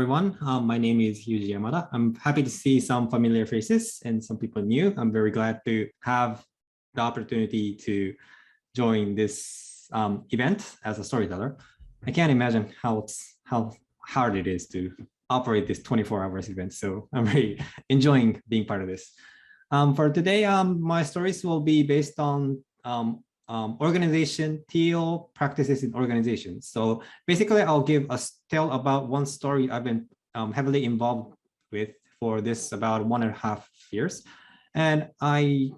everyone. My name is Yuji Yamada. I'm happy to see some familiar faces and some people new. I'm very glad to have the opportunity to join this event as a storyteller. I can't imagine how hard it is to operate this 24 hours event. So I'm really enjoying being part of this. For today, my stories will be based on organization, Teal practices in organizations. So basically, I'll give a tale about one story I've been heavily involved with for this about 1.5 years. And I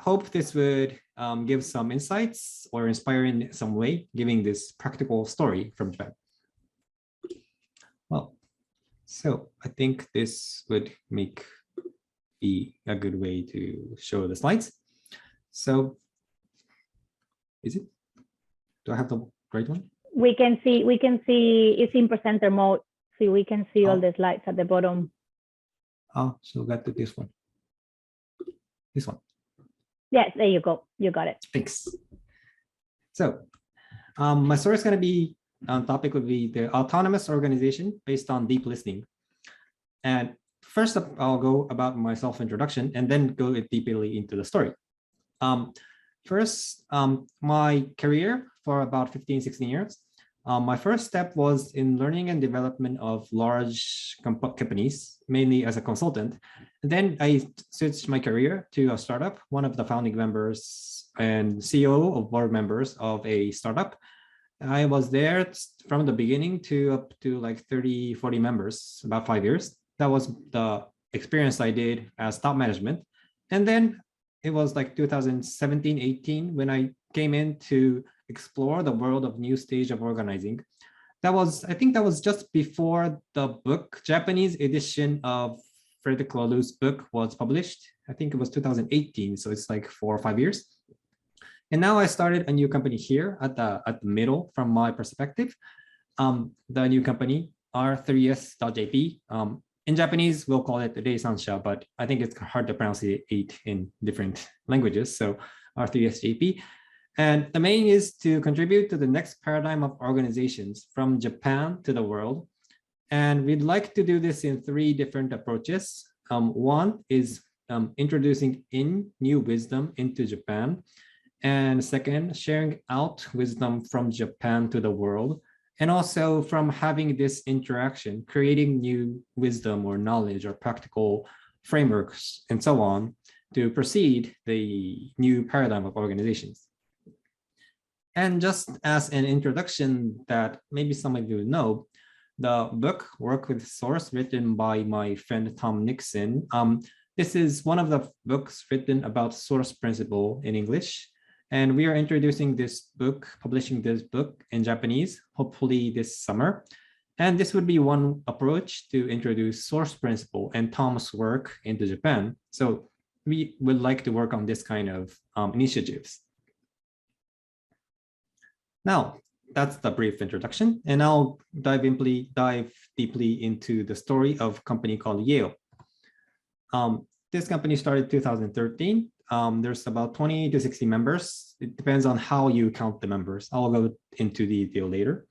hope this would give some insights or inspire in some way, giving this practical story from Japan. Well, so I think this would be a good way to show the slides. So is it? Do I have the right one? We can see it's in presenter mode, so we can see all the slides at the bottom. Oh, so got to this one. This one. Yes, there you go. You got it. Thanks. So my story is going to be topic would be the autonomous organization based on deep listening. And first up, I'll go about my self-introduction and then go deeply into the story. First, my career for about 15, 16 years. My first step was in learning and development of large companies, mainly as a consultant. And then I switched my career to a startup, one of the founding members and CEO of board members of a startup. I was there from the beginning to up to like 30, 40 members, about 5 years. That was the experience I did as top management. And then it was like 2017, 18 when I came in to explore the world of new stage of organizing. I think that was just before the book, Japanese edition of Frederick Laloux's book was published. I think it was 2018, so it's like 4 or 5 years. And now I started a new company here at the middle from my perspective. The new company, R3S.jp. In Japanese, we'll call it Reisansha, but I think it's hard to pronounce it in different languages. So R3SJP. And the main is to contribute to the next paradigm of organizations from Japan to the world. And we'd like to do this in 3 different approaches. One is introducing new wisdom into Japan. And second, sharing out wisdom from Japan to the world. And also from having this interaction, creating new wisdom or knowledge or practical frameworks and so on to proceed the new paradigm of organizations. And just as an introduction that maybe some of you know, the book Work with Source written by my friend Tom Nixon. This is one of the books written about source principle in English. And we are introducing this book, publishing this book in Japanese, hopefully this summer. And this would be one approach to introduce source principle and Tom's work into Japan. So we would like to work on this kind of initiatives. Now, that's the brief introduction. And I'll dive deeply into the story of a company called Yale. This company started 2013. There's about 20 to 60 members. It depends on how you count the members. I'll go into detail later.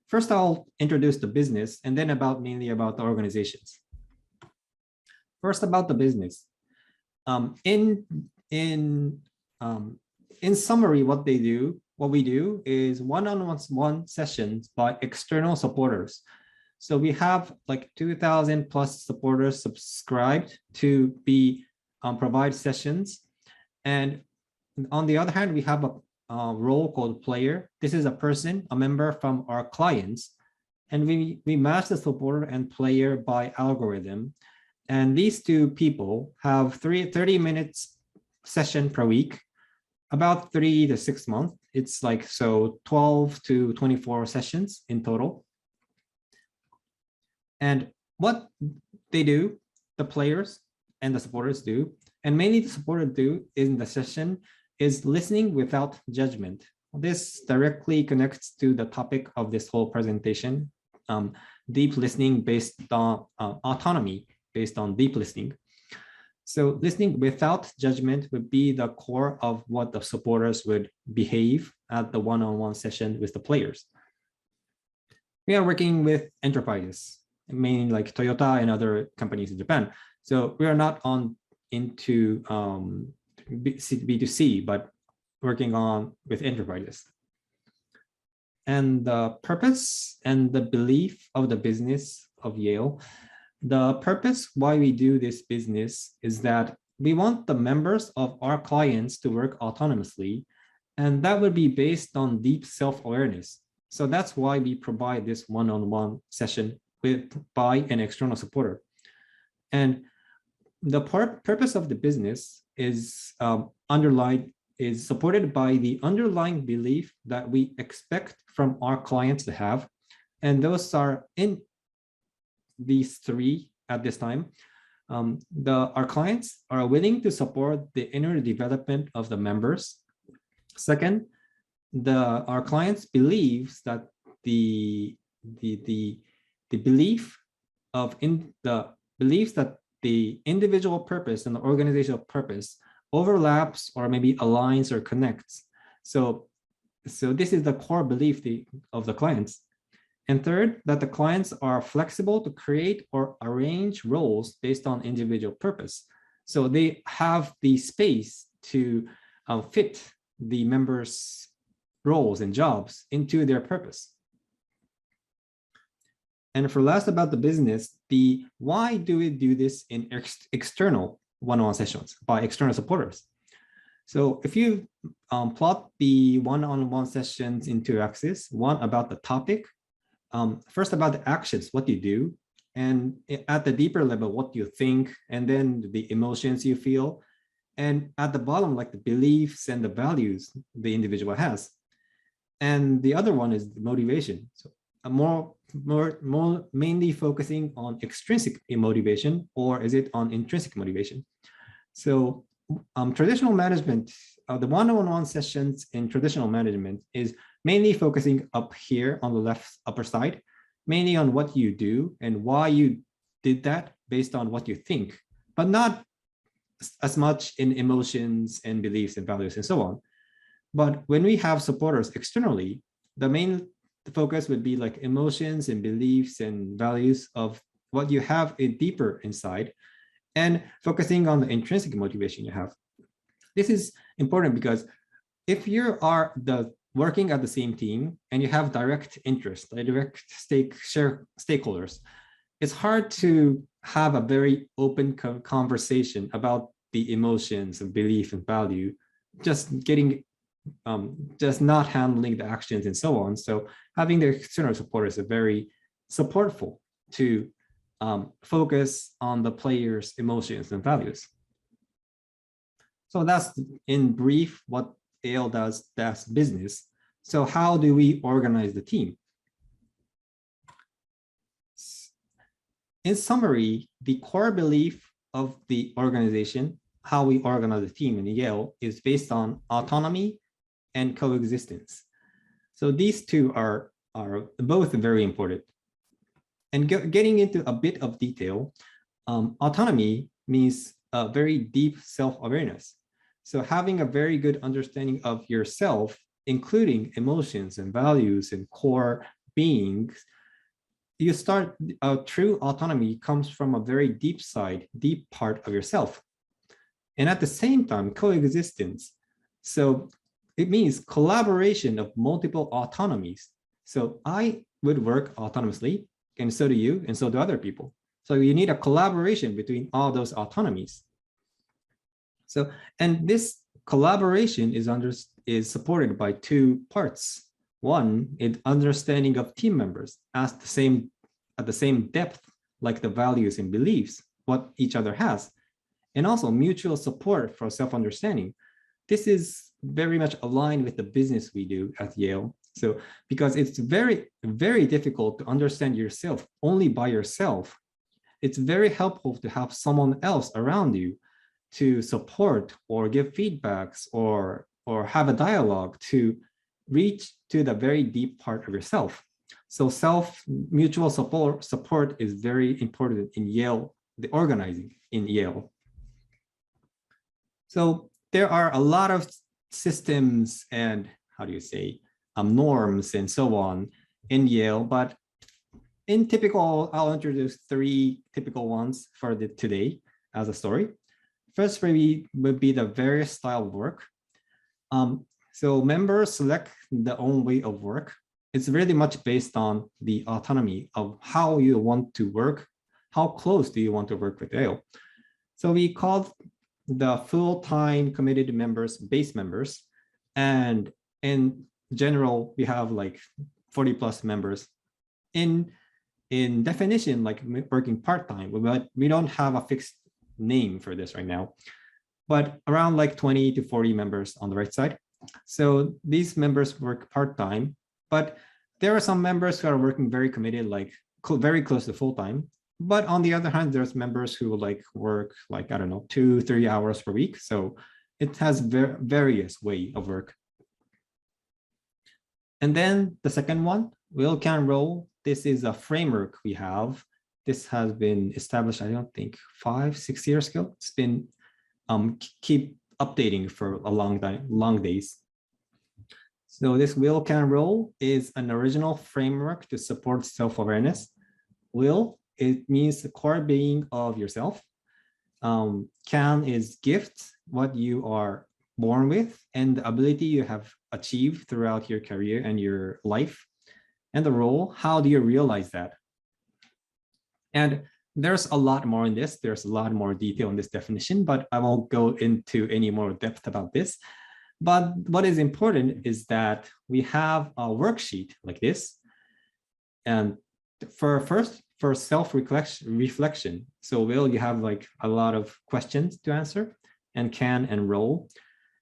First, I'll introduce the business and then mainly about the organizations. First, about the business. In summary, what we do is one-on-one sessions by external supporters. So we have like 2,000 plus supporters subscribed to provide sessions. And on the other hand, we have a role called player. This is a member from our clients. And we match the supporter and player by algorithm. And these 2 people have 30 minutes session per week, about 3 to 6 months. It's like, so 12 to 24 sessions in total. And what they do, the players and the supporters do, and mainly the supporters do in the session is listening without judgment. This directly connects to the topic of this whole presentation, deep listening based on autonomy based on deep listening. So listening without judgment would be the core of what the supporters would behave at the one-on-one session with the players. We are working with enterprises. mainly like Toyota and other companies in Japan. So we are not into B2C, but working on with enterprises. And the purpose and the belief of the business of Yale. The purpose why we do this business is that we want the members of our clients to work autonomously, and that would be based on deep self-awareness. So that's why we provide this one-on-one session by an external supporter. And the purpose of the business is supported by the underlying belief that we expect from our clients to have. And those are in these three at this time. Our clients are willing to support the inner development of the members. Second, our clients believes that the beliefs that the individual purpose and the organizational purpose overlaps or maybe aligns or connects. So this is the core belief of the clients. And third, that the clients are flexible to create or arrange roles based on individual purpose. So they have the space to fit the members' roles and jobs into their purpose. And for last about the business, why do we do this in external one-on-one sessions by external supporters? So if you plot the one-on-one sessions into axis, one about the topic, first about the actions, what you do, and at the deeper level, what you think, and then the emotions you feel, and at the bottom, like the beliefs and the values the individual has. And the other one is the motivation. So more mainly focusing on extrinsic motivation, or is it on intrinsic motivation? So traditional management, the one-on-one sessions in traditional management is mainly focusing up here on the left upper side, mainly on what you do and why you did that based on what you think, but not as much in emotions and beliefs and values and so on. But when we have supporters externally, the main focus would be like emotions and beliefs and values of what you have deeper inside, and focusing on the intrinsic motivation you have. This is important because if you are working at the same team and you have direct interest, direct stakeholders, it's hard to have a very open conversation about the emotions and belief and value, just not handling the actions and so on. So having the external supporters are very supportful to focus on the players' emotions and values. So that's in brief what Yale does, that's business. So how do we organize the team? In summary, the core belief of the organization, how we organize the team in Yale, is based on autonomy and coexistence. So these two are both very important. And getting into a bit of detail, autonomy means a very deep self-awareness. So having a very good understanding of yourself, including emotions and values and core beings, true autonomy comes from a very deep part of yourself. And at the same time, coexistence. So it means collaboration of multiple autonomies. So I would work autonomously, and so do you, and so do other people. So you need a collaboration between all those autonomies. So, and this collaboration is supported by two parts. One is understanding of team members at the same depth, like the values and beliefs, what each other has, and also mutual support for self-understanding. This is very much aligned with the business we do at Yale. So, because it's very, very difficult to understand yourself only by yourself, it's very helpful to have someone else around you to support or give feedbacks or have a dialogue to reach to the very deep part of yourself. So mutual support is very important in Yale, the organizing in Yale. So there are a lot of systems and norms and so on in Yale, but in typical, I'll introduce 3 typical ones for today as a story. First maybe would be the various style of work. So members select their own way of work. It's really much based on the autonomy of how you want to work. How close do you want to work with AO? So we called the full-time committed members base members. And in general, we have like 40 plus members. In definition, like working part-time, but we don't have a fixed name for this right now, but around like 20 to 40 members on the right side. So these members work part-time, but there are some members who are working very committed, like very close to full-time. But on the other hand, there's members who like work like, I don't know, 2-3 hours per week. So it has various way of work. And then the second one, will, can, role. This is a framework we have. This has been established, I don't think 5-6 years ago. It's been keep updating for a long time, long days. So this will, can, role is an original framework to support self-awareness. Will, it means the core being of yourself. Can is gift, what you are born with, and the ability you have achieved throughout your career and your life. And the role, how do you realize that? And there's a lot more in this. There's a lot more detail in this definition, but I won't go into any more depth about this. But what is important is that we have a worksheet like this. And for self-reflection. So will, you have like a lot of questions to answer, and can and role.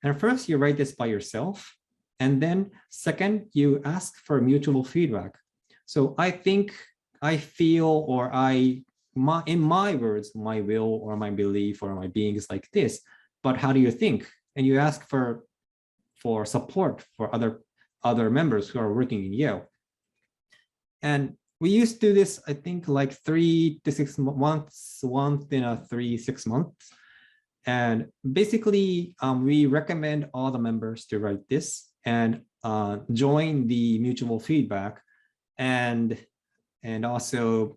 And first you write this by yourself. And then second, you ask for mutual feedback. So I think, I feel, or in my words, my will or my belief or my being is like this, but how do you think? And you ask for support for other members who are working in Yale. And we used to do this, I think, like 3 to 6 months, once in a 3-6 months. And basically, we recommend all the members to write this and join the mutual feedback, and also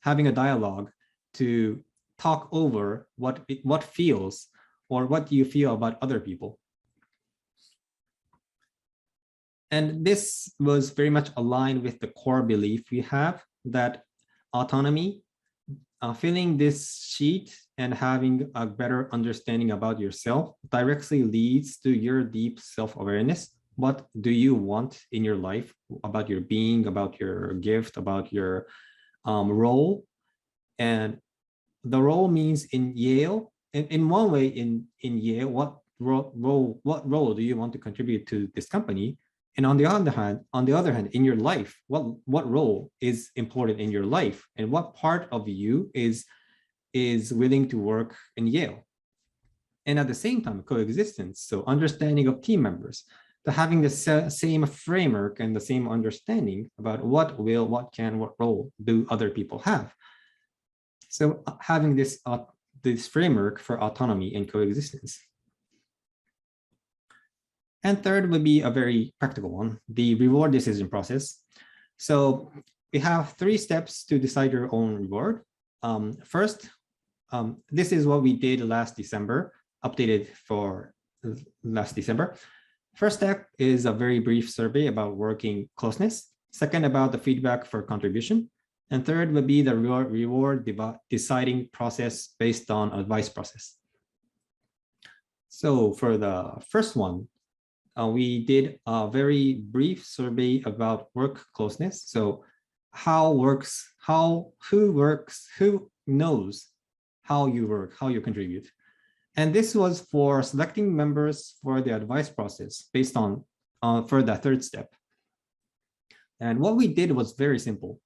having a dialogue to talk over what feels or what you feel about other people. And this was very much aligned with the core belief we have that autonomy, filling this sheet and having a better understanding about yourself directly leads to your deep self-awareness. What do you want in your life, about your being, about your gift, about your role? And the role means in Yale, in one way, in Yale, what role do you want to contribute to this company? And on the other hand, in your life, what role is important in your life, and what part of you is willing to work in Yale? And at the same time, coexistence, so understanding of team members, to having the same framework and the same understanding about what will, what can, what role do other people have. So having this framework for autonomy and coexistence. And third would be a very practical one, the reward decision process. So we have 3 steps to decide your own reward. First, this is what we did last December, updated for last December. First step is a very brief survey about working closeness. Second, about the feedback for contribution. And third would be the reward deciding process based on advice process. So for the first one, we did a very brief survey about work closeness. So who knows how you work, how you contribute. And this was for selecting members for the advice process based on for the third step. And what we did was very simple.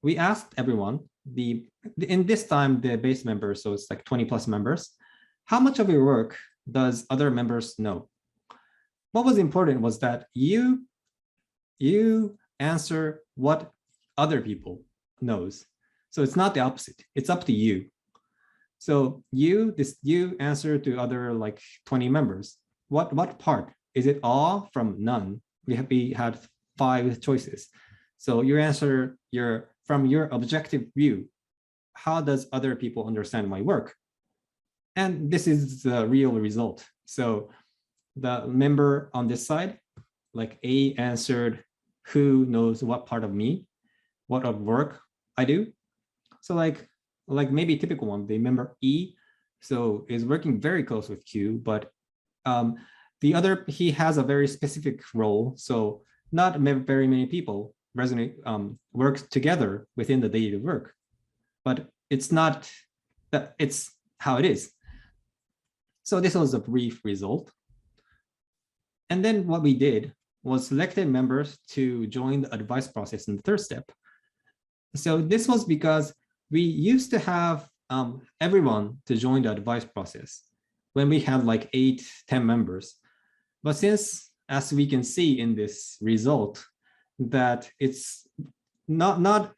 We asked everyone, in this time, the base members, so it's like 20 plus members, how much of your work does other members know? What was important was that you answer what other people knows. So it's not the opposite. It's up to you. So you answer to other like 20 members. What part? Is it all from none? We had 5 choices. So you answer your from your objective view, how does other people understand my work? And this is the real result. So the member on this side, like A answered, who knows what part of me, what of work I do. So like maybe typical one, the member E, so is working very close with Q, but the other, he has a very specific role. So not very many people resonate, work together within the daily work, but it's not that, it's how it is. So this was a brief result. And then what we did was selected members to join the advice process in the third step. So this was because we used to have everyone to join the advice process when we had like 8-10 members. But since, as we can see in this result, that it's not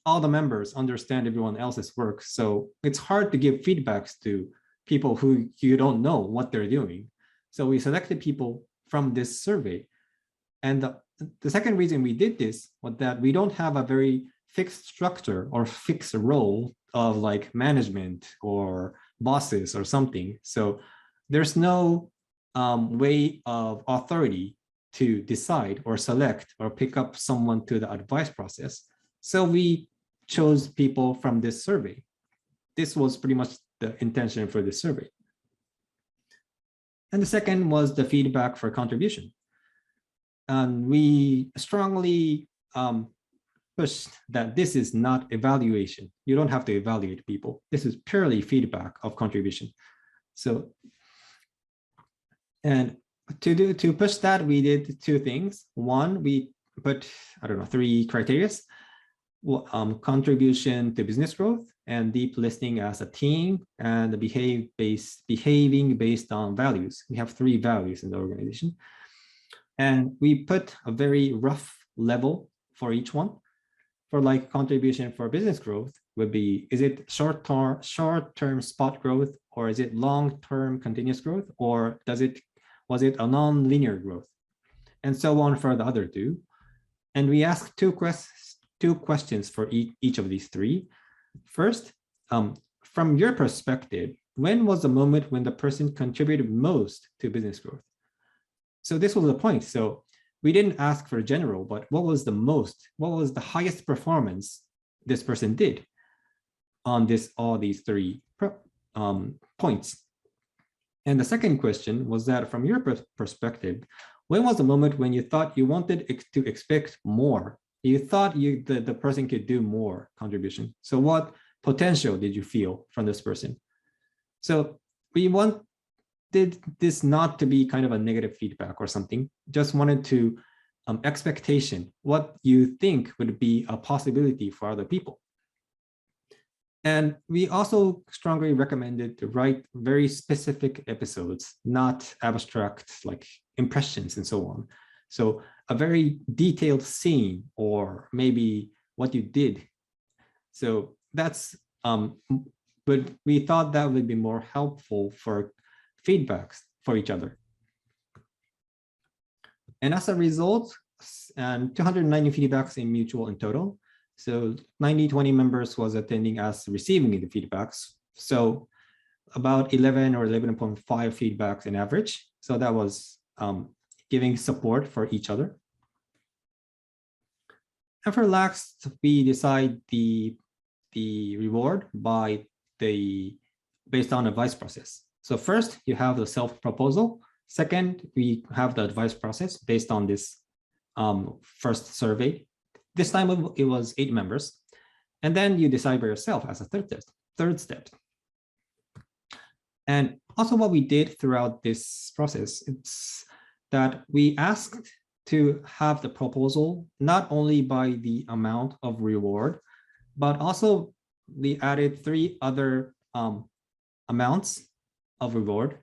all the members understand everyone else's work. So it's hard to give feedbacks to people who you don't know what they're doing. So we selected people from this survey. And the second reason we did this was that we don't have a very fixed structure or fixed role of like management or bosses or something. So there's no way of authority to decide or select or pick up someone to the advice process. So we chose people from this survey. This was pretty much the intention for this survey. And the second was the feedback for contribution. And we strongly pushed that this is not evaluation. You don't have to evaluate people. This is purely feedback of contribution. So, and to push that, we did two things. One, we put, I don't know, 3 criteria. Contribution to business growth and deep listening as a team, and behaving based on values. We have 3 values in the organization. And we put a very rough level for each one. For like contribution for business growth would be, is it short-term spot growth, or is it long-term continuous growth, or was it a non-linear growth? And so on for the other 2. And we asked two questions for each of these 3. First, from your perspective, when was the moment when the person contributed most to business growth? So this was the point. So we didn't ask for general, but what was the highest performance this person did on all these 3 points? And the second question was that from your perspective, when was the moment when you thought you wanted to expect more? You thought the person could do more contribution. So what potential did you feel from this person? So we wanted this not to be kind of a negative feedback or something, just wanted to expectation, what you think would be a possibility for other people. And we also strongly recommended to write very specific episodes, not abstract like impressions and so on. So a very detailed scene, or maybe what you did. So that's, but we thought that would be more helpful for feedbacks for each other. And as a result, 290 feedbacks in mutual in total. So 90-20 members was attending as receiving the feedbacks. So about 11 or 11.5 feedbacks in average. So that was giving support for each other. And for last, we decide the reward based on advice process. So first, you have the self-proposal. Second, we have the advice process based on this first survey. This time it was 8 members. And then you decide by yourself as a third step. And also what we did throughout this process, it's that we asked to have the proposal not only by the amount of reward, but also we added 3 other amounts of reward.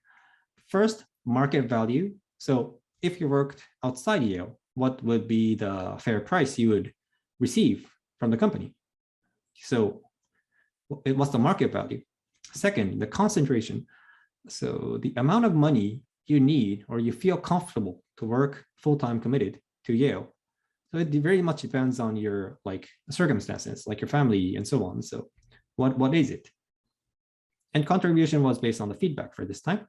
First, market value. So if you worked outside Yale, what would be the fair price you would receive from the company? So what's the market value? Second, the concentration. So the amount of money you need or you feel comfortable to work full-time committed to Yale. So it very much depends on your like circumstances, like your family and so on. So what is it? And contribution was based on the feedback for this time.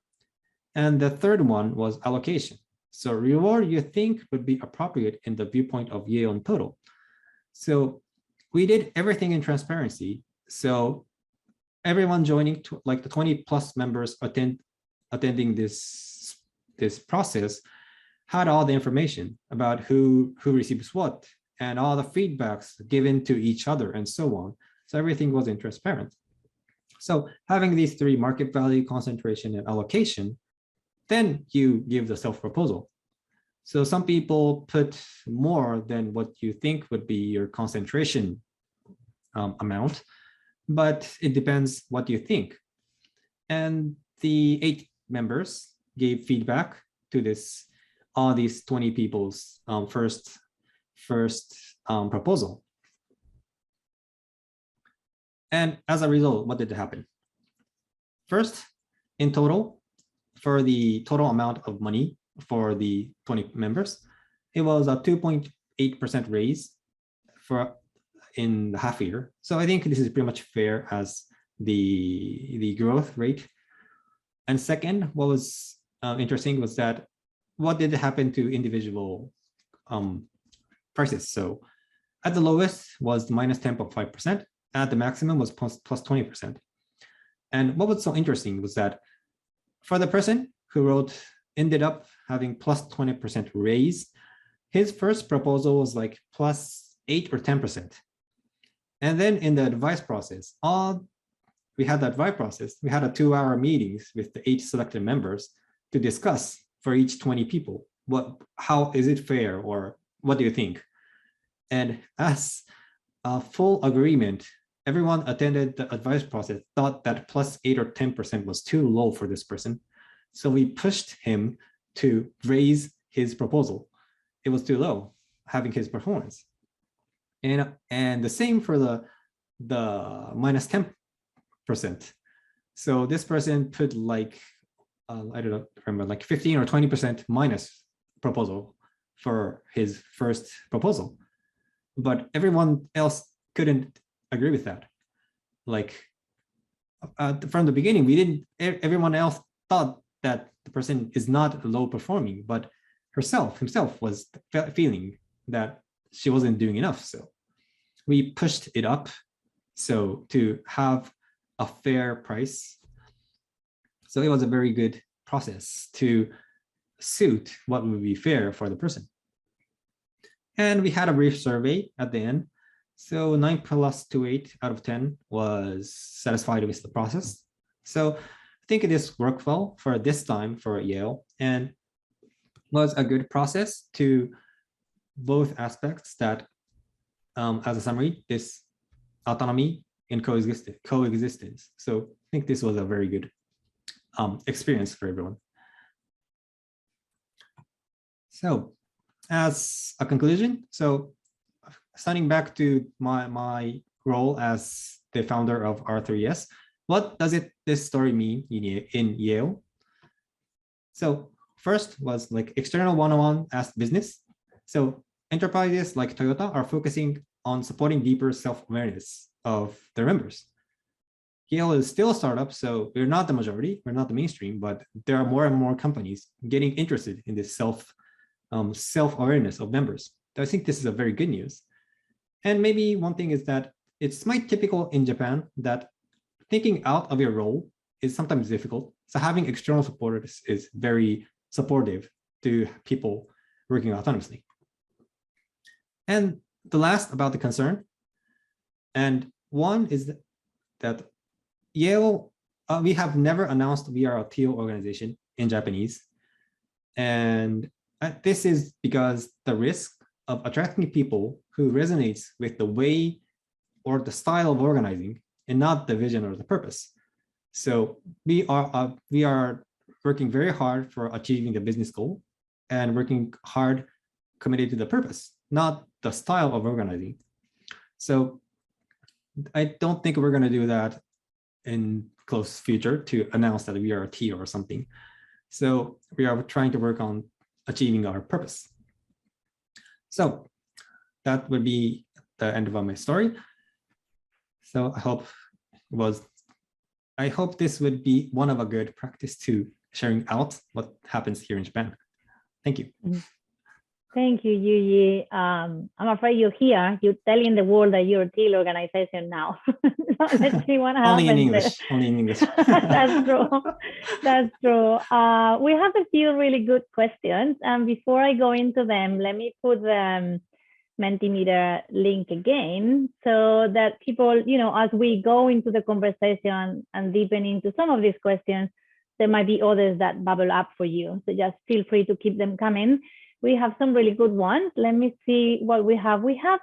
And the third one was allocation. So reward you think would be appropriate in the viewpoint of Yale in total. So we did everything in transparency. So everyone joining, like the 20 plus members attending this process had all the information about who receives what and all the feedbacks given to each other and so on. So everything was transparent. So having these three, market value, concentration, and allocation, then you give the self-proposal. So some people put more than what you think would be your concentration amount, but it depends what you think. And the 8 members gave feedback to this, all these 20 people's first proposal. And as a result, what did happen? First, in total, for the total amount of money for the 20 members, it was a 2.8% raise for in the half year. So I think this is pretty much fair as the growth rate. And second, what was interesting was that what did happen to individual prices. So at the lowest was minus 10.5%, at the maximum was plus 20%. And what was so interesting was that for the person who wrote, ended up having plus 20% raise, his first proposal was like plus 8 or 10%. And then in the advice process, we had the advice process, we had a 2-hour meetings with the 8 selected members to discuss for each 20 people, how is it fair, or what do you think? And as a full agreement, everyone attended the advice process, thought that plus 8 or 10% was too low for this person. So we pushed him to raise his proposal. It was too low, having his performance. And the same for the minus 10%. So this person put like, I don't remember, like 15 or 20% minus proposal for his first proposal. But everyone else couldn't agree with that. Like from the beginning, everyone else thought that the person is not low performing, but himself was feeling that she wasn't doing enough. So we pushed it up so to have a fair price. So it was a very good process to suit what would be fair for the person. And we had a brief survey at the end. So 9 plus 2.8 out of 10 was satisfied with the process. So I think this worked well for this time for Yale, and was a good process to both aspects that, as a summary, this autonomy and coexistence. So I think this was a very good experience for everyone. So as a conclusion, so starting back to my role as the founder of R3S, what does this story mean in Yale? So first was like external one-on-one as business. So enterprises like Toyota are focusing on supporting deeper self-awareness of their members. Yale is still a startup, so we're not the majority, we're not the mainstream, but there are more and more companies getting interested in this self-awareness of members. So I think this is a very good news. And maybe one thing is that it's quite typical in Japan that thinking out of your role is sometimes difficult. So having external supporters is very supportive to people working autonomously. And the last about the concern, and one is that Yale, we have never announced we are a Teal organization in Japanese. And this is because the risk of attracting people who resonates with the way or the style of organizing and not the vision or the purpose. So we are working very hard for achieving the business goal and working hard committed to the purpose, not the style of organizing. So I don't think we're going to do that in close future to announce that we are a T or something. So we are trying to work on achieving our purpose. So that would be the end of my story. So I hope this would be one of a good practice to sharing out what happens here in Japan. Thank you. Thank you, Yuji. I'm afraid you're here. You're telling the world that you're a Teal organization now. So let's see what happens. Only in English. Only in English. That's true. That's true. We have a few really good questions. And before I go into them, let me put the Mentimeter link again so that people, as we go into the conversation and deepen into some of these questions, there might be others that bubble up for you. So just feel free to keep them coming. We have some really good ones. Let me see what we have. We have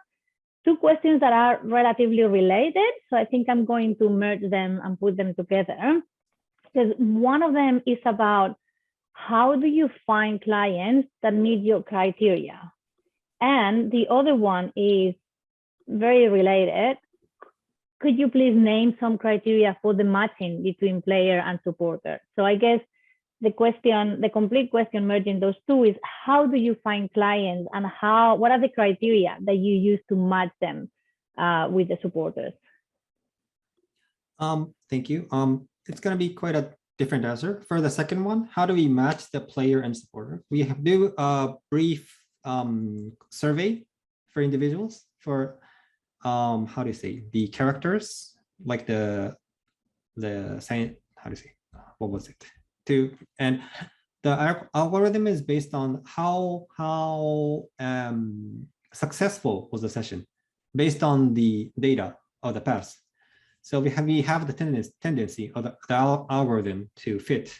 two questions that are relatively related. So I think I'm going to merge them and put them together. Because one of them is about how do you find clients that meet your criteria? And the other one is very related. Could you please name some criteria for the matching between player and supporter? So I guess the complete question merging those two is how do you find clients and what are the criteria that you use to match them with the supporters? Thank you. It's going to be quite a different answer. For the second one, how do we match the player and supporter? We do a brief survey for individuals for how do you say the characters, like the science, how do you say, what was it? And the algorithm is based on how successful was the session based on the data of the past. So we have the tendency of the algorithm to fit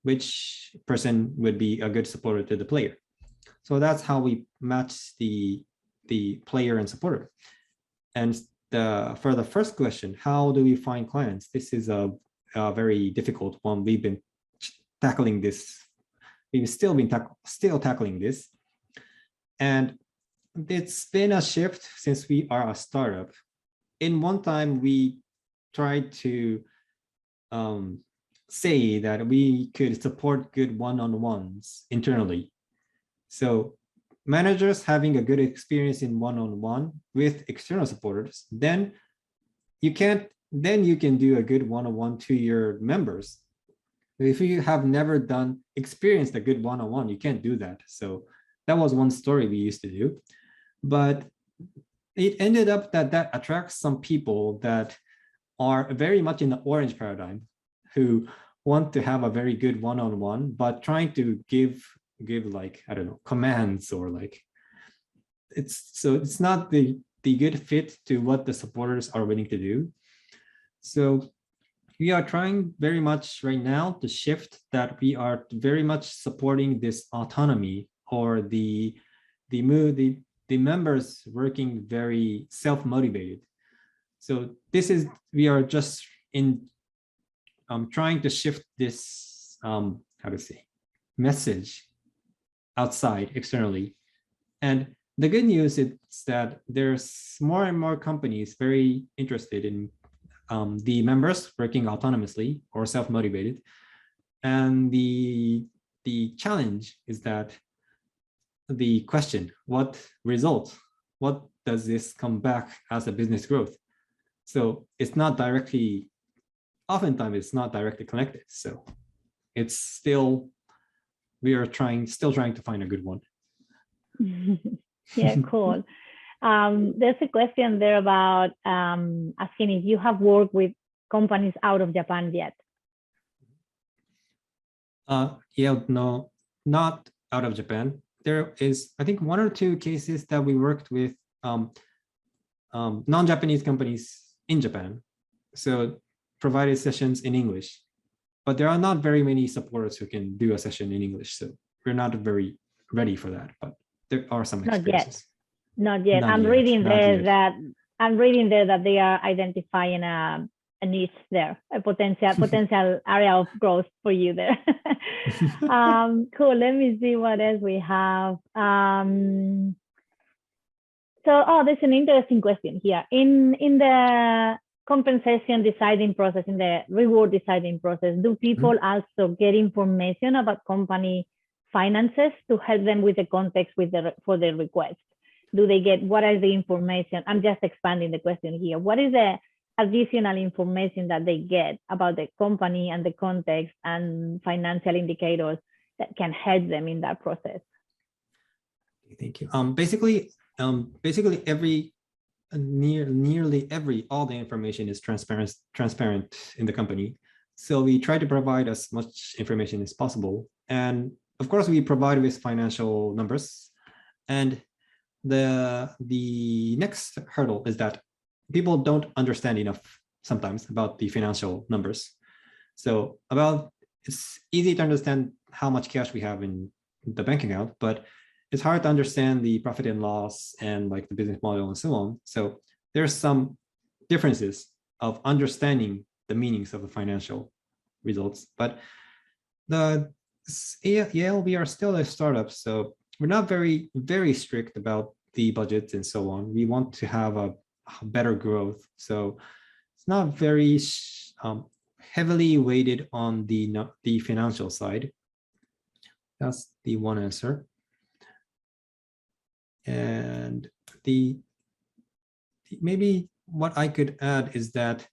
which person would be a good supporter to the player. So that's how we match the player and supporter. And for the first question, how do we find clients? This is a very difficult one. We've been tackling this. We've still tackling this. And it's been a shift since we are a startup. In one time, we tried to say that we could support good one-on-ones internally. So managers having a good experience in one-on-one with external supporters, then you can do a good one-on-one to your members. If you have never experienced a good one-on-one, you can't do that. So that was one story we used to do, but it ended up that attracts some people that are very much in the orange paradigm, who want to have a very good one-on-one, but trying to give like, I don't know, commands or like, it's not the good fit to what the supporters are willing to do. So we are trying very much right now to shift that. We are very much supporting this autonomy, or the members working very self-motivated. So we are just trying to shift this message outside externally. And the good news is that there's more and more companies very interested in the members working autonomously or self-motivated. And the challenge is that the question, what does this come back as a business growth? So it's not directly, oftentimes it's not directly connected. So it's still, we are still trying to find a good one. Yeah, cool. There's a question there about asking if you have worked with companies out of Japan yet. Yeah, no, not out of Japan. There is, I think, one or two cases that we worked with non-Japanese companies in Japan. So provided sessions in English, but there are not very many supporters who can do a session in English. So we're not very ready for that, but there are some experiences. Not yet. I'm reading there that they are identifying a niche there, a potential area of growth for you there. Cool. Let me see what else we have. There's an interesting question here. In the compensation deciding process, in the reward deciding process, do people also get information about company finances to help them with the context for the request? do they get? What is the information? I'm just expanding the question here. What is the additional information that they get about the company and the context and financial indicators that can help them in that process? Thank you. Basically all the information is transparent in the company. So we try to provide as much information as possible. And of course, we provide with financial numbers. And the next hurdle is that people don't understand enough sometimes about the financial numbers. So it's easy to understand how much cash we have in the bank account, but it's hard to understand the profit and loss and like the business model and so on. So there's some differences of understanding the meanings of the financial results. But Yale, we are still a startup, so we're not very, very strict about the budgets and so on. We want to have a better growth. So it's not very heavily weighted on the financial side. That's the one answer. And maybe what I could add is that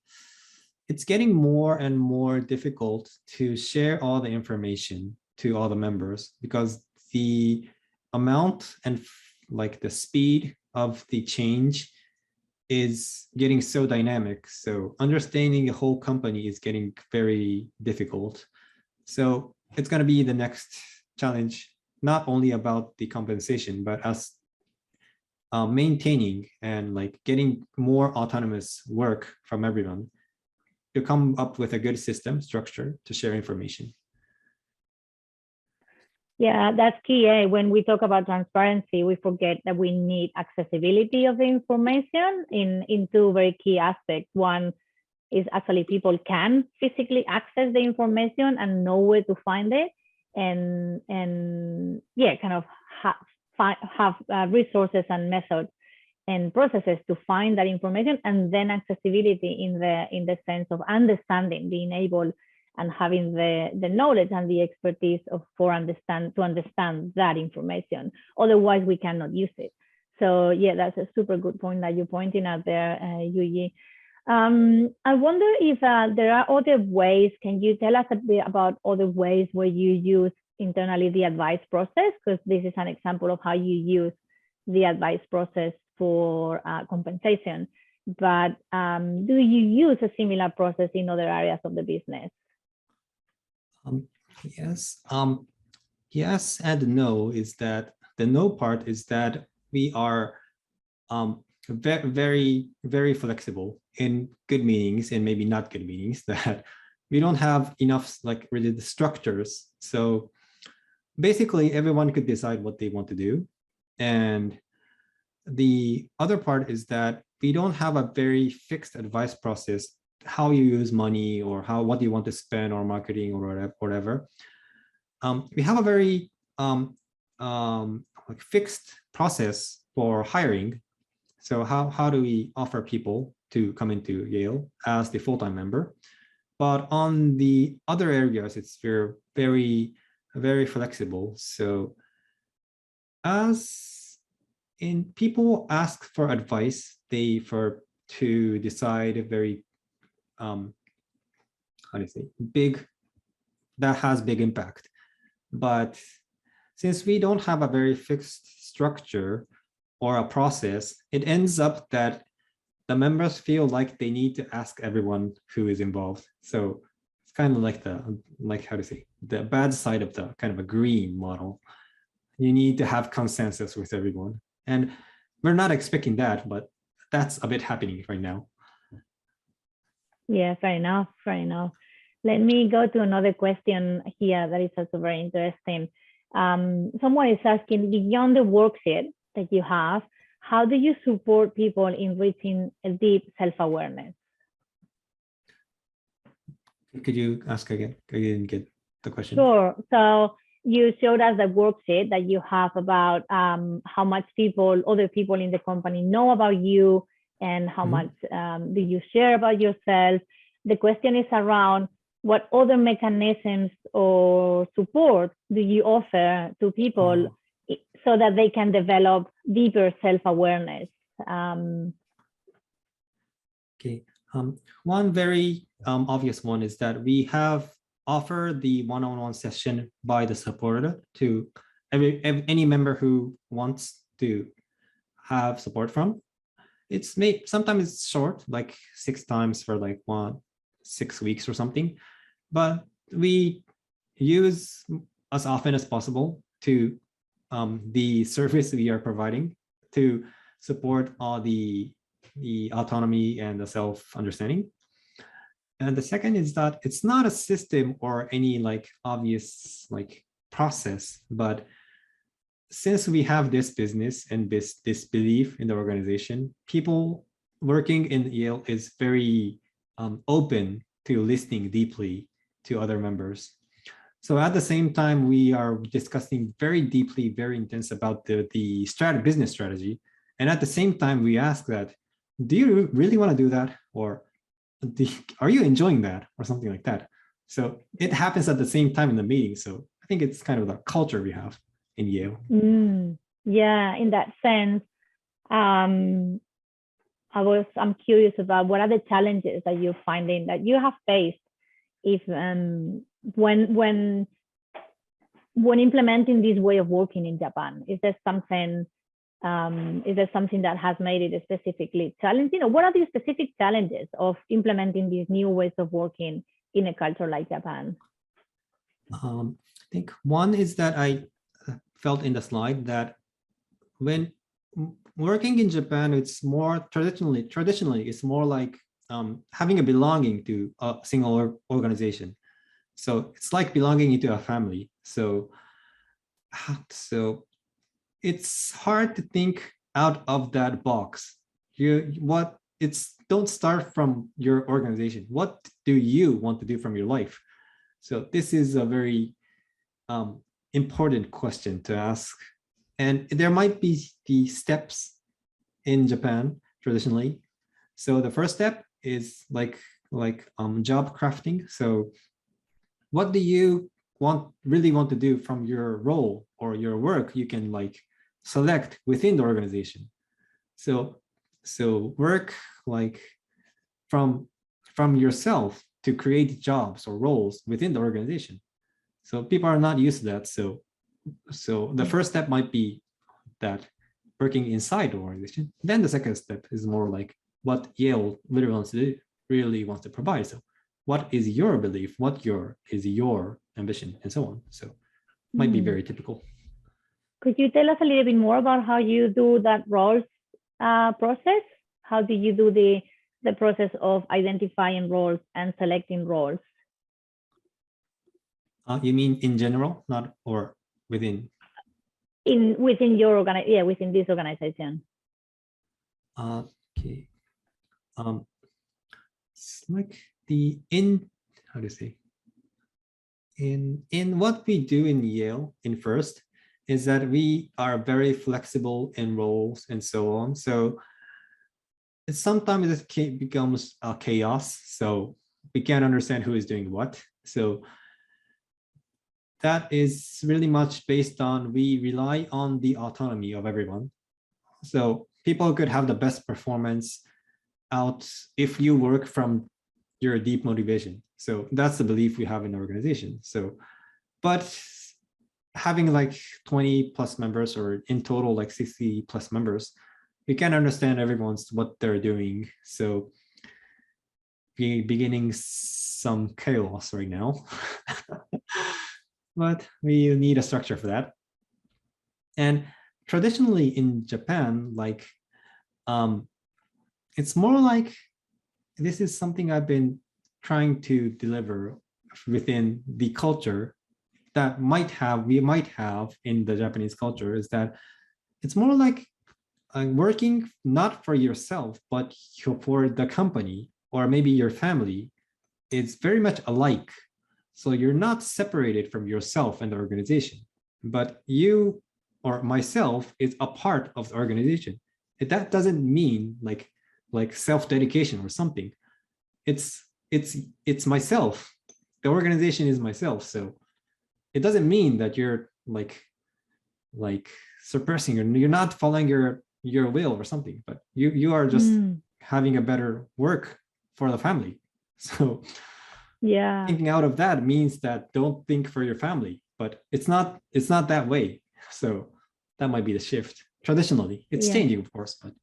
it's getting more and more difficult to share all the information to all the members because the amount and like the speed of the change is getting so dynamic. So understanding the whole company is getting very difficult. So it's going to be the next challenge, not only about the compensation, but us maintaining and like getting more autonomous work from everyone to come up with a good system structure to share information. Yeah, that's key. When we talk about transparency, we forget that we need accessibility of the information in two very key aspects. One is actually people can physically access the information and know where to find it, and yeah, kind of have resources and methods and processes to find that information, and then accessibility in the sense of understanding, being able and having the knowledge and the expertise to understand that information. Otherwise, we cannot use it. So yeah, that's a super good point that you're pointing out there, Yuji. I wonder if there are other ways. Can you tell us a bit about other ways where you use internally the advice process? Because this is an example of how you use the advice process for compensation. But do you use a similar process in other areas of the business? Yes. Yes and no. Is that the no part is that we are very, very flexible in good meetings and maybe not good meetings, that we don't have enough like really the structures. So basically everyone could decide what they want to do. And the other part is that we don't have a very fixed advice process, how you use money or what you want to spend or marketing or whatever. We have a very like fixed process for hiring. So how do we offer people to come into Yale as the full-time member? But on the other areas, it's very, very flexible. So as in people ask for advice, to decide a very how do you say that has big impact. But since we don't have a very fixed structure or a process, it ends up that the members feel like they need to ask everyone who is involved. So it's kind of like how to say the bad side of the kind of a green model. You need to have consensus with everyone, and we're not expecting that, but that's a bit happening right now. Yeah, fair enough. Fair enough. Let me go to another question here that is also very interesting. Someone is asking, beyond the worksheet that you have, how do you support people in reaching a deep self-awareness? Could you ask again? I didn't get the question. Sure. So you showed us the worksheet that you have about how much other people in the company know about you, and how much do you share about yourself. The question is around what other mechanisms or support do you offer to people so that they can develop deeper self-awareness. Okay. One very obvious one is that we have offered the one-on-one session by the supporter to any member who wants to have support from. It's sometimes it's short, like 6 times for like 6 weeks or something, but we use as often as possible to the service we are providing to support all the autonomy and the self-understanding. And the second is that it's not a system or any like obvious like process, but since we have this business and this belief in the organization, people working in Yale is very open to listening deeply to other members. So at the same time, we are discussing very deeply, very intense about the business strategy. And at the same time, we ask that, do you really want to do that? Or are you enjoying that? Or something like that. So it happens at the same time in the meeting. So I think it's kind of the culture we have in Yale. Yeah, in that sense, I'm curious about what are the challenges that you're finding that you have faced if when implementing this way of working in Japan. Is there something that has made it specifically challenging, or what are the specific challenges of implementing these new ways of working in a culture like Japan? I think one is that I felt in the slide that when working in Japan, it's more traditionally it's more like having a belonging to a single organization. So it's like belonging into a family. So it's hard to think out of that box. Don't start from your organization. What do you want to do from your life? So this is a very important question to ask. And there might be the steps in Japan traditionally. So the first step is like job crafting. So what do you really want to do from your role or your work? You can like select within the organization. So work like from yourself to create jobs or roles within the organization. So people are not used to that. So the first step might be that working inside the organization. Then the second step is more like what Yale really wants to provide. So what is your belief? What is your ambition, and so on. So might be very typical. Could you tell us a little bit more about how you do that roles process? How do you do the process of identifying roles and selecting roles? You mean in general, not or within? Within your within this organization. Okay. It's like how to say? In what we do in Yale in first is that we are very flexible in roles and so on. So sometimes it becomes a chaos. So we can't understand who is doing what. So that is really much based on, we rely on the autonomy of everyone. So people could have the best performance out if you work from your deep motivation. So that's the belief we have in the organization. So, but having like 20 plus members, or in total like 60 plus members, we can understand what they're doing. So beginning some chaos right now. But we need a structure for that. And traditionally in Japan, like it's more like, this is something I've been trying to deliver within the culture that we might have in the Japanese culture, is that it's more like working not for yourself, but for the company or maybe your family. It's very much alike. So you're not separated from yourself and the organization, but you or myself is a part of the organization. That doesn't mean like self-dedication or something. It's myself. The organization is myself. So it doesn't mean that you're like like suppressing, you're not following your will or something, but you are just having a better work for the family. So yeah, thinking out of that means that don't think for your family, but it's not that way. So that might be the shift. Traditionally, it's yeah, changing, of course, but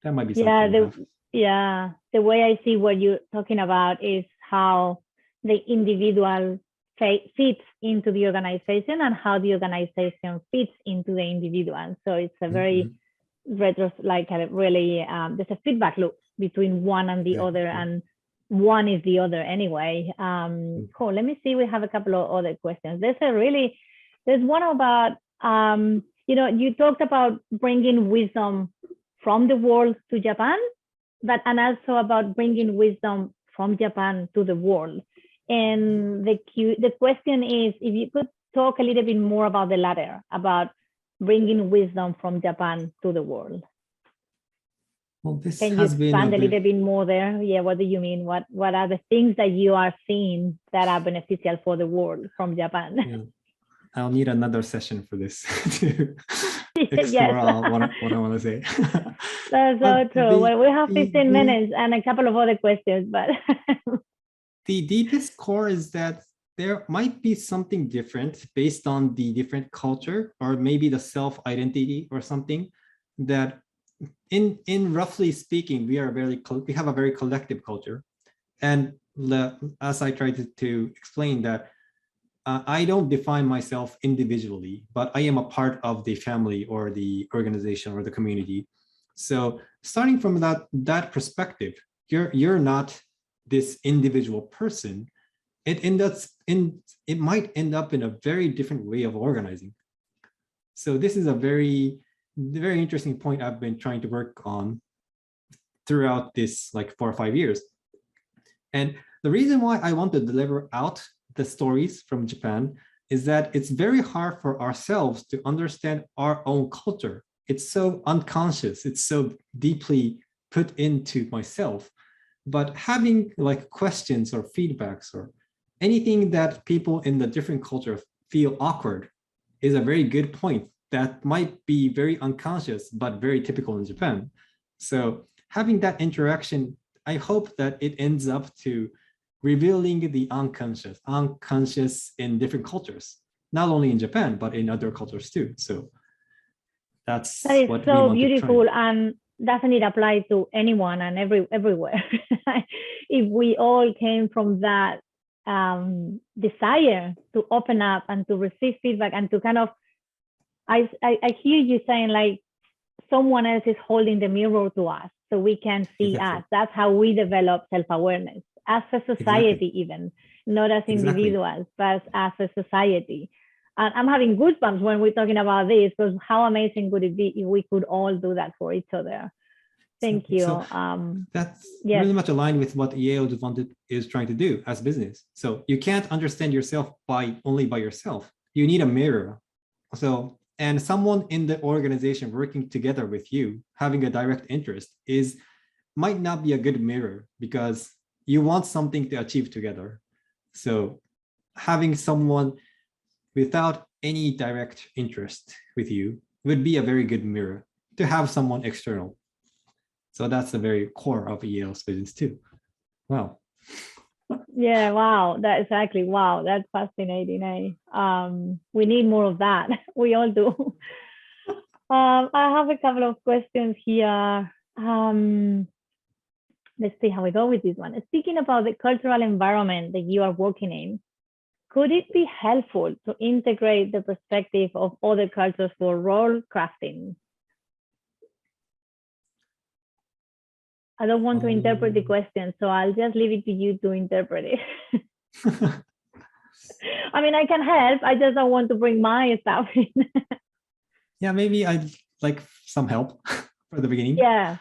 that might be yeah. something we have. The way I see what you're talking about is how the individual fits into the organization and how the organization fits into the individual. So it's a very like a really there's a feedback loop between one and the other, and one is the other anyway. Cool. Let me see. We have a couple of other questions. There's one about you talked about bringing wisdom from the world to Japan, and also about bringing wisdom from Japan to the world. And the question is if you could talk a little bit more about the latter, about bringing wisdom from Japan to the world. Well, this Can you has been expand a little bit more there? Yeah, what do you mean? What are the things that you are seeing that are beneficial for the world from Japan? Yeah. I'll need another session for this to explore what I want to say. That's so true. Well, we have 15 minutes and a couple of other questions, but the deepest core is that there might be something different based on the different culture, or maybe the self-identity or something, that in roughly speaking, we have a very collective culture. And as I tried to explain that, I don't define myself individually, but I am a part of the family or the organization or the community. So starting from that perspective, you're not this individual person. It might end up in a very different way of organizing. So this is a very interesting point I've been trying to work on throughout this like 4 or 5 years. And the reason why I want to deliver out the stories from Japan is that it's very hard for ourselves to understand our own culture. It's so unconscious. It's so deeply put into myself. But having like questions or feedbacks or anything that people in the different culture feel awkward is a very good point that might be very unconscious, but very typical in Japan. So having that interaction, I hope that it ends up to revealing the unconscious in different cultures, not only in Japan, but in other cultures too. So that is what so beautiful, and doesn't it apply to anyone and everywhere? If we all came from that desire to open up and to receive feedback and to kind of, I hear you saying like someone else is holding the mirror to us so we can see us. That's how we develop self-awareness as a society, even not as individuals, but as a society. And I'm having goosebumps when we're talking about this, because how amazing would it be if we could all do that for each other? Thank you. So that's really much aligned with what Yale is trying to do as business. So you can't understand yourself only by yourself. You need a mirror. So, and someone in the organization working together with you, having a direct interest might not be a good mirror, because you want something to achieve together. So having someone without any direct interest with you would be a very good mirror to have someone external. So that's the very core of Yale's business too. Wow. Yeah, wow. Exactly. Wow, that's fascinating. We need more of that. We all do. I have a couple of questions here. Let's see how we go with this one. Speaking about the cultural environment that you are working in, could it be helpful to integrate the perspective of other cultures for role crafting? I don't want to interpret the question, so I'll just leave it to you to interpret it. I mean, I can help. I just don't want to bring my stuff in. Yeah, maybe I'd like some help for the beginning. Yeah.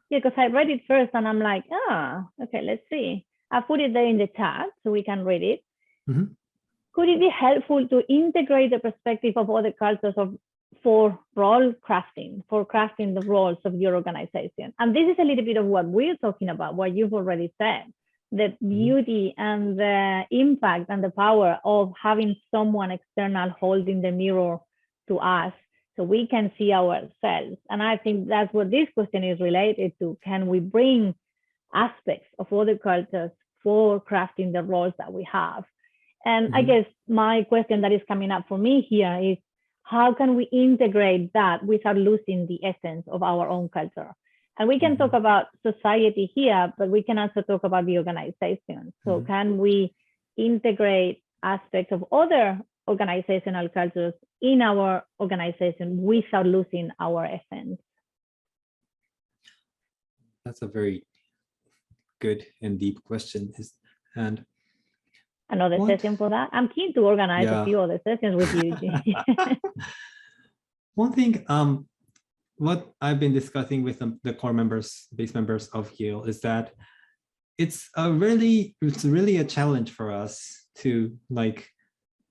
Yeah, because I read it first and I'm like, okay, let's see. I put it there in the chat so we can read it. Mm-hmm. Could it be helpful to integrate the perspective of other cultures for role crafting, for crafting the roles of your organization? And this is a little bit of what we're talking about, what you've already said, the beauty and the impact and the power of having someone external holding the mirror to us so we can see ourselves. And I think that's what this question is related to. Can we bring aspects of other cultures for crafting the roles that we have? And I guess my question that is coming up for me here is, how can we integrate that without losing the essence of our own culture? And we can talk about society here, but we can also talk about the organization. So can we integrate aspects of other organizational cultures in our organization without losing our essence? That's a very good and deep question. And another session for that. I'm keen to organize a few other sessions with you. One thing, what I've been discussing with the core members, base members of Yale, is that it's really a challenge for us to, like,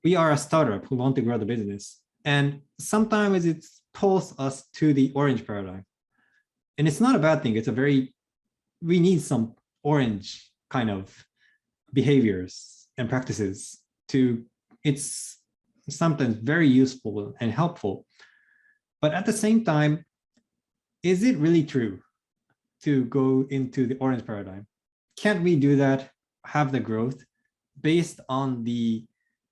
we are a startup who want to grow the business, and sometimes it pulls us to the orange paradigm, and it's not a bad thing. It's we need some orange kind of behaviors and practices it's sometimes very useful and helpful. But at the same time, is it really true to go into the orange paradigm? Can't we do that, have the growth based on the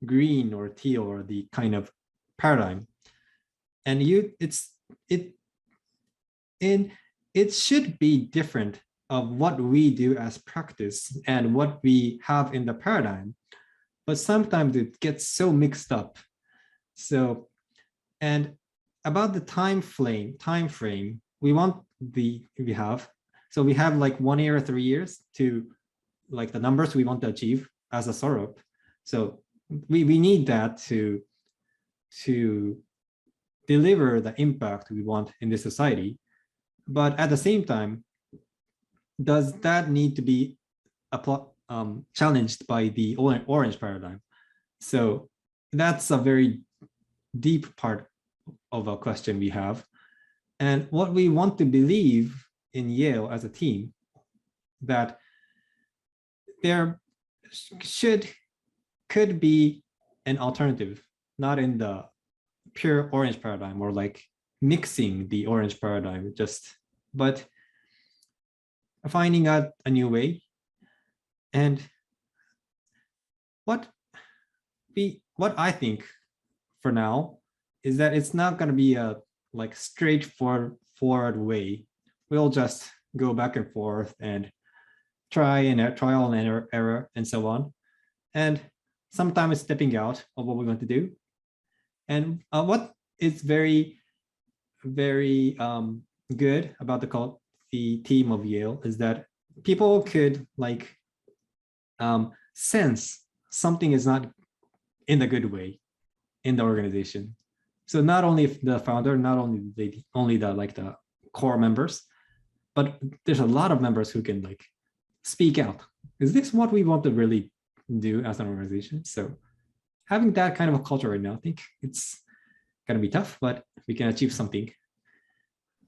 green or teal or the kind of paradigm? And it should be different of what we do as practice and what we have in the paradigm, but sometimes it gets so mixed up. So, and about the time frame, we have like 1 year or 3 years to, like, the numbers we want to achieve as a startup. So we need that to deliver the impact we want in this society. But at the same time, does that need to be challenged by the orange paradigm? So that's a very deep part of a question we have. And what we want to believe in Yale as a team, that there could be an alternative, not in the pure orange paradigm or like mixing the orange paradigm, but finding out a new way. And what I think for now is that it's not going to be a like straightforward way. We'll just go back and forth and trial and error and so on. And sometimes stepping out of what we want to do. And what is very, very good about the team of Yale is that people could like sense something is not in a good way in the organization. So not only the founder, not only the core members, but there's a lot of members who can like speak out. Is this what we want to really do as an organization? So having that kind of a culture right now, I think it's gonna be tough, but we can achieve something.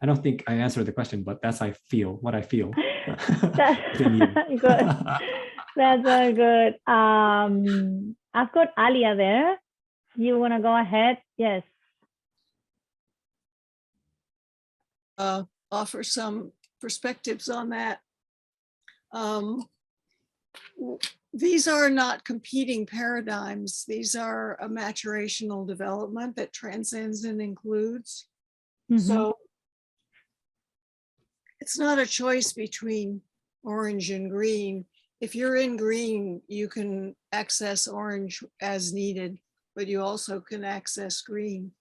I don't think I answered the question, but that's what I feel. That's good. That's very good. I've got Alia there. You want to go ahead? Yes. Offer some perspectives on that. These are not competing paradigms. These are a maturational development that transcends and includes. So it's not a choice between orange and green. If you're in green, you can access orange as needed, but you also can access green.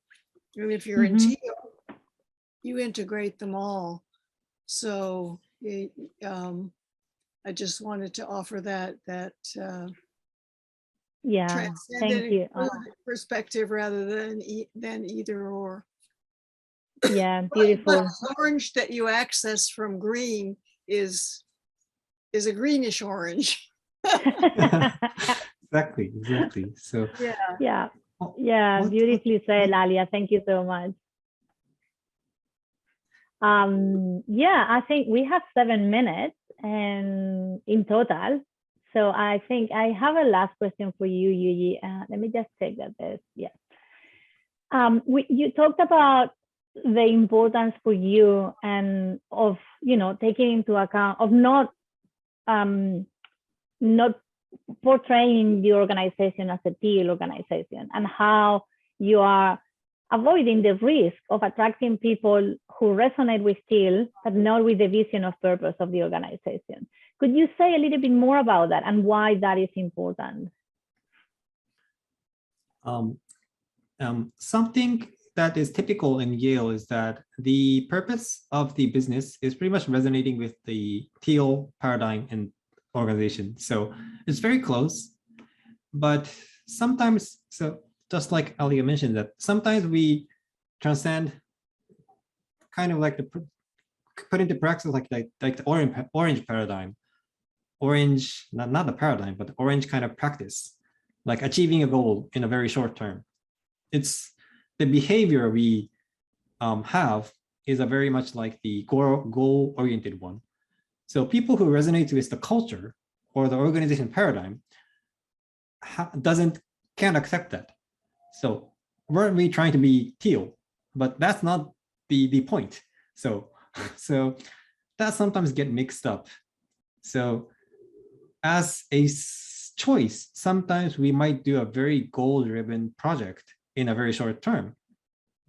And if you're in teal, you integrate them all. So I just wanted to offer that yeah, thank you. Perspective rather than either or. Yeah, beautiful. But orange that you access from green is a greenish orange. Exactly. So yeah, beautifully said, Alia. Thank you so much. Yeah, I think we have 7 minutes and in total. So I think I have a last question for you, Yuji. Let me just check that there's, yeah. You talked about the importance for you and of, you know, taking into account of not portraying the organization as a Teal organization, and how you are avoiding the risk of attracting people who resonate with Teal, but not with the vision of purpose of the organization. Could you say a little bit more about that and why that is important? Something that is typical in Yale is that the purpose of the business is pretty much resonating with the Teal paradigm and organization. So it's very close, but sometimes, so just like Alia mentioned, that sometimes we transcend kind of like the put into practice like the orange paradigm, orange, not the paradigm, but the orange kind of practice, like achieving a goal in a very short term. It's the behavior we have is a very much like the goal-oriented one. So people who resonate with the culture or the organization paradigm can't accept that. So weren't we trying to be Teal? But that's not the point. So that sometimes get mixed up. So as a choice, sometimes we might do a very goal-driven project in a very short term,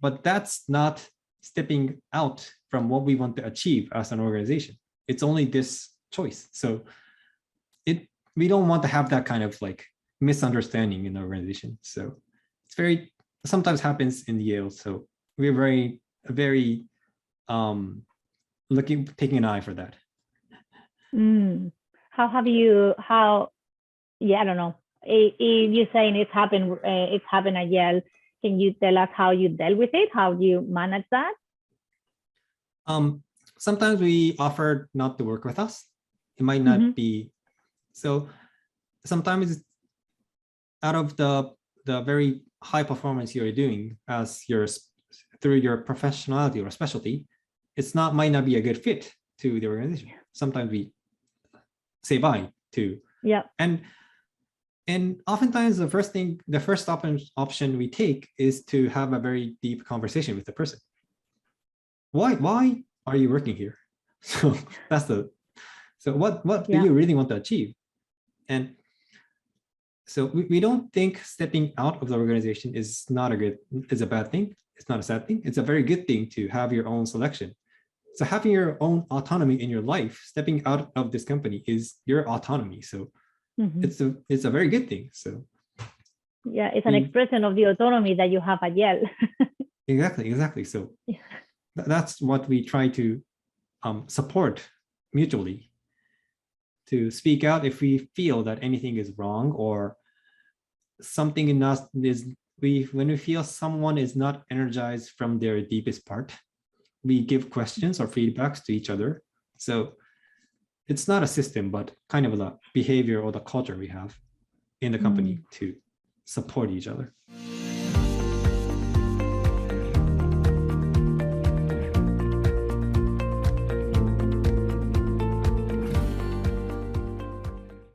but that's not stepping out from what we want to achieve as an organization. It's only this choice. So we don't want to have that kind of like misunderstanding in the organization. So it's very, sometimes happens in Yale. So we're very taking an eye for that. Yeah, I don't know. You're saying it's happened at Yale. Can you tell us how you dealt with it? How do you manage that? Sometimes we offer not to work with us. It might not be, so sometimes out of the very high performance you're doing as through your professionality or specialty, might not be a good fit to the organization. Sometimes we say bye to, and oftentimes the first option we take is to have a very deep conversation with the person. Why are you working here? So that's what do you really want to achieve? And so we don't think stepping out of the organization is a bad thing. It's not a sad thing. It's a very good thing to have your own selection. So having your own autonomy in your life, stepping out of this company is your autonomy. So it's a very good thing. So yeah, it's an expression of the autonomy that you have at Yale. Exactly. So that's what we try to support mutually, to speak out if we feel that anything is wrong or something in us when we feel someone is not energized from their deepest part, we give questions or feedbacks to each other. So it's not a system, but kind of the behavior or the culture we have in the company to support each other.